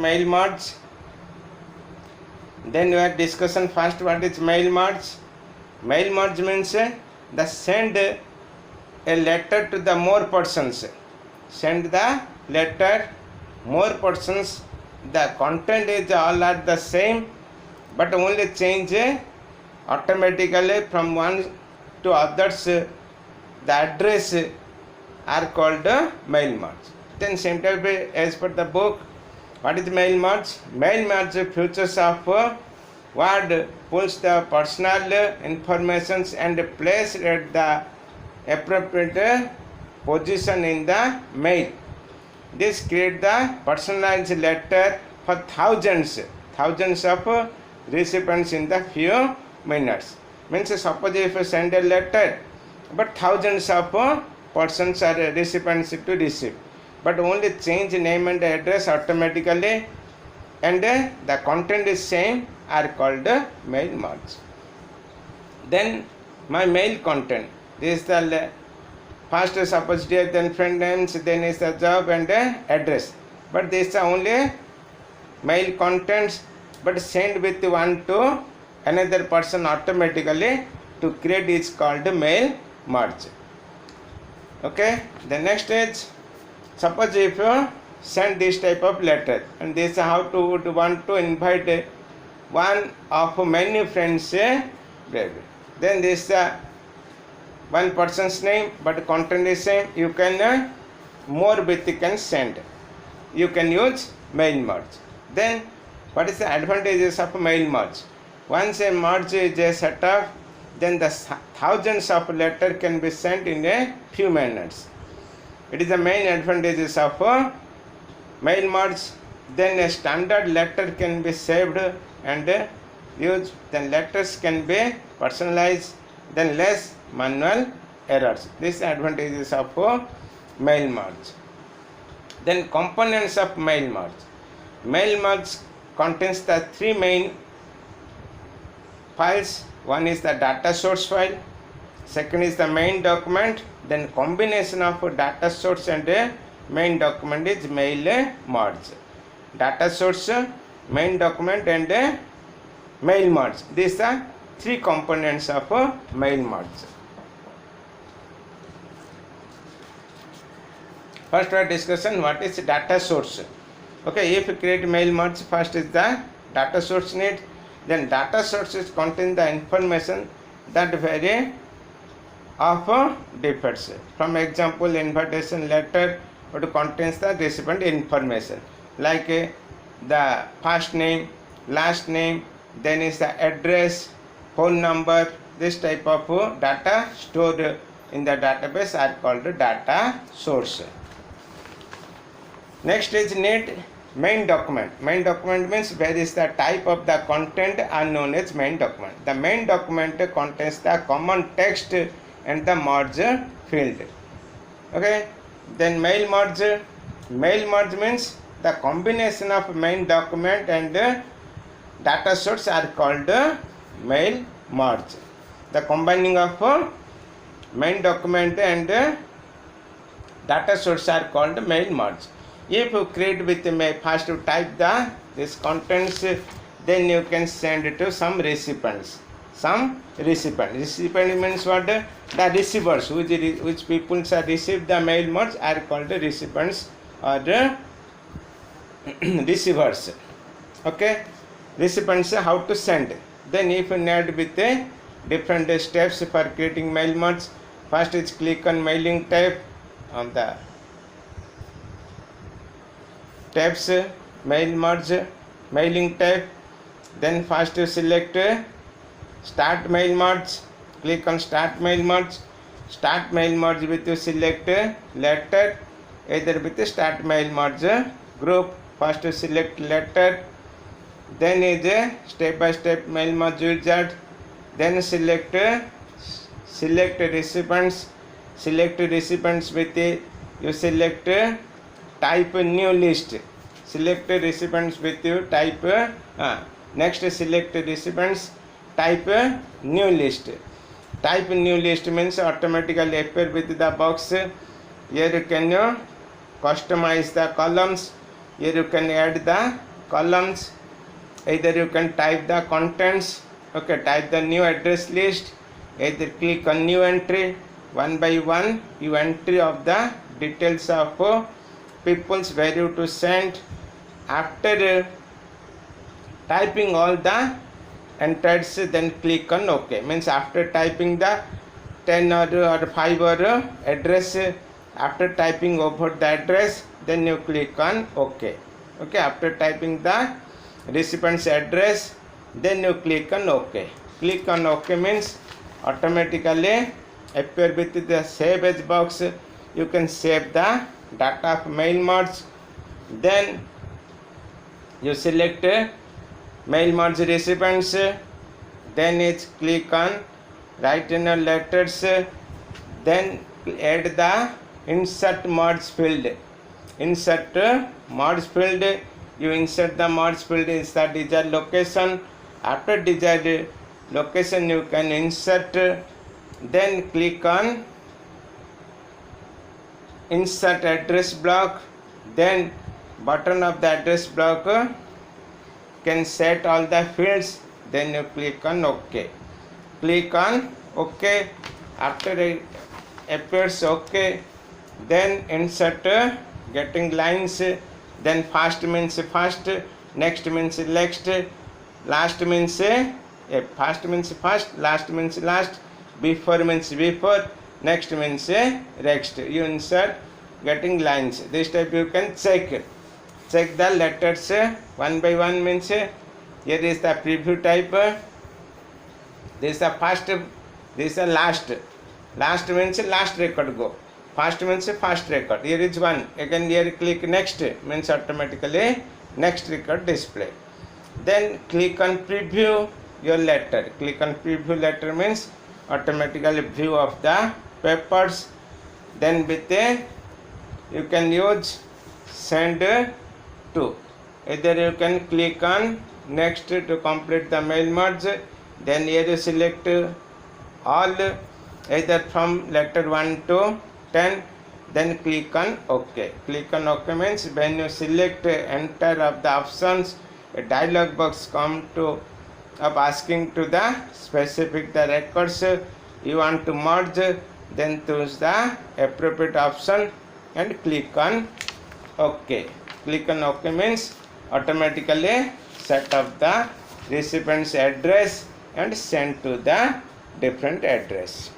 mail merge. Then we have discussion first what is mail merge. Mail merge means the send a letter to the more persons. Send the letter more persons. The content is all are the same, but only change automatically from one to others. The address are called mail merge. Then simply as per the book, what is mail merge? Mail merge features of word pulls the personal information and place at the appropriate position in the mail. This creates the personalized letter for thousands of recipients in the few minutes. Means suppose if you send a letter, but thousands of persons are recipients to receive, but only change name and address automatically, and the content is same, are called mail merge. Then my mail content, this is the first suppose dear, then friend names, then is the job and address, but this is only mail contents, but send with one to another person automatically to create is called mail merge. Okay, the next is suppose if you send this type of letter, and this how to would want to invite one of many friends, then this one person's name, but content is same. You can more with you can send. You can use mail merge. Then what is the advantages of mail merge? Once a merge is set up, then the thousands of letter can be sent in a few minutes. It is the main advantages of mail merge. Then a standard letter can be saved and used. Then letters can be personalized. Then less manual errors. These advantages of mail merge. Then components of mail merge. Mail merge contains the three main files. One is the data source file, second is the main document, then combination of data source and main document is mail merge. Data source, main document and mail merge. These are three components of mail merge. First our discussion what is data source. Okay, if you create mail merge, first is the data source need. Then data sources contain the information that vary of differs. From example, invitation letter would contains the recipient information like the first name, last name, then is the address, phone number. This type of data stored in the database are called data source. Next is need main document. Main document means where is the type of the content are known as main document. The main document contains the common text and the merge field. Okay, then mail merge. Mail merge means the combination of main document and data source are called mail merge. The combining of main document and data source are called mail merge. If you create with mail, first you type this contents, then you can send it to some recipients. Recipient means what? The receivers, which people have received the mail merge are called recipients or receivers. Okay, recipients how to send. Then if you need with different steps for creating mail merge, first is click on mailing tab on the tabs, mail merge, mailing tab. Then first you select start mail merge, click on start mail merge. Start mail merge with you select letter, either with start mail merge group. First you select letter, then is a step by step mail merge wizard. Then select recipients. Select recipients with you select type new list. Select recipients with you type next select recipients, type new list. Type new list means automatically appear with the box. Here you can customize the columns. Here you can add the columns. Either you can type the contents, okay, type the new address list, either click on new entry, one by one you entry of the details of people's value to send. After typing all the enters, then click on OK. Means after typing the 10 or 5 or address, after typing over the address, then you click on OK. Okay, after typing the recipient's address, then you click on OK. Click on OK means automatically appear with the save as box. You can save the data of mail merge. Then you select mail merge recipients, then it's click on write in your letters, then add the insert merge field. Insert merge field, you insert the merge field is the desired location. After desired location you can insert, then click on insert address block, then button of the address block can set all the fields, then you click on OK. Click on OK. After it appears OK, then insert getting lines, then first means first, next means next, last means first means first, last means last, before means before, next means next. You insert getting lines. This type you can check the letters one by one. Means here is the preview type, this is the first, this is the last. Last means last record go, first means first record. Here is one, again here click next means automatically next record display. Then click on preview your letter. Click on preview letter means automatically view of the papers. Then with a you can use send to, either you can click on next to complete the mail merge, then here you select all, either from letter 1 to 10, then click on OK. Click on OK means when you select enter of the options, a dialog box come to up asking to the specific the records you want to merge, then choose the appropriate option and click on OK. Click on OK means automatically set up the recipient's address and send to the different address.